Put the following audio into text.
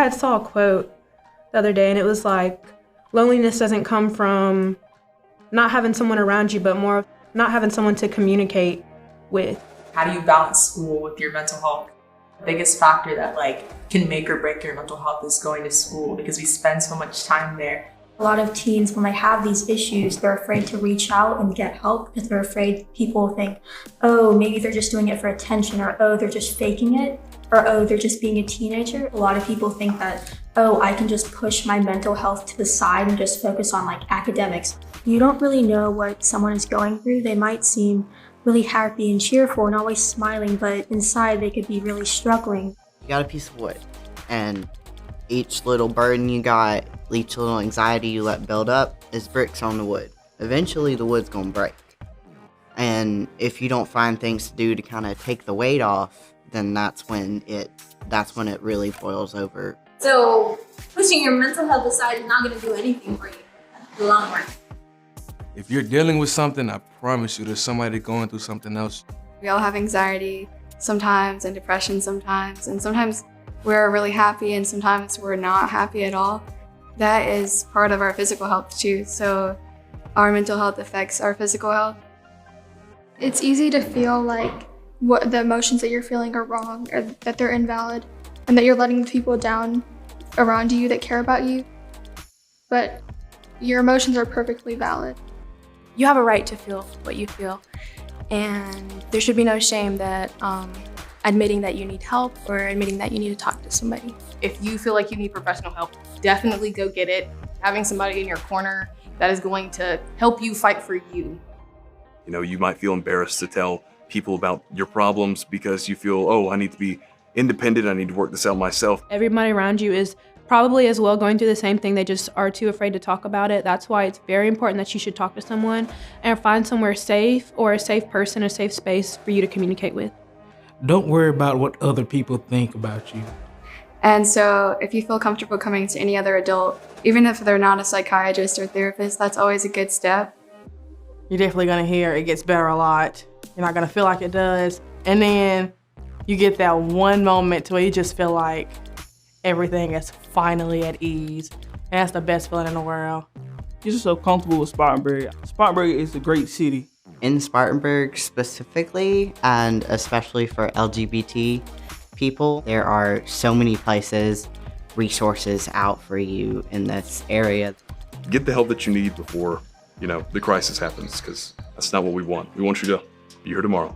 I saw a quote the other day, and it was like, loneliness doesn't come from not having someone around you, but more of not having someone to communicate with. How do you balance school with your mental health? The biggest factor that can make or break your mental health is going to school, because we spend so much time there. A lot of teens, when they have these issues, they're afraid to reach out and get help because they're afraid people think, oh, maybe they're just doing it for attention, or oh, they're just faking it, or oh, they're just being a teenager. A lot of people think that, oh, I can just push my mental health to the side and just focus on academics. You don't really know what someone is going through. They might seem really happy and cheerful and always smiling, but inside they could be really struggling. You got a piece of wood, and each little burden you got, each little anxiety you let build up is bricks on the wood. Eventually the wood's gonna break. And if you don't find things to do to kind of take the weight off, then that's when it really boils over. So pushing your mental health aside is not gonna do anything for you in the long run. If you're dealing with something, I promise you there's somebody going through something else. We all have anxiety sometimes and depression sometimes, and sometimes we're really happy and sometimes we're not happy at all. That is part of our physical health too. So our mental health affects our physical health. It's easy to feel like what the emotions that you're feeling are wrong, or that they're invalid, and that you're letting people down around you that care about you. But your emotions are perfectly valid. You have a right to feel what you feel, and there should be no shame that admitting that you need help or admitting that you need to talk to somebody. If you feel like you need professional help, definitely go get it. Having somebody in your corner that is going to help you fight for you. You know, you might feel embarrassed to tell people about your problems because you feel, oh, I need to be independent, I need to work this out myself. Everybody around you is probably as well going through the same thing, they just are too afraid to talk about it. That's why it's very important that you should talk to someone and find somewhere safe, or a safe person, a safe space for you to communicate with. Don't worry about what other people think about you. And so if you feel comfortable coming to any other adult, even if they're not a psychiatrist or therapist, that's always a good step. You're definitely gonna hear it gets better a lot. You're not gonna feel like it does. And then you get that one moment to where you just feel like everything is finally at ease. And that's the best feeling in the world. You're just so comfortable with Spartanburg. Spartanburg is a great city. In Spartanburg specifically, and especially for LGBT people, there are so many places, resources out for you in this area. Get the help that you need before, the crisis happens, because that's not what we want. We want you to be here tomorrow.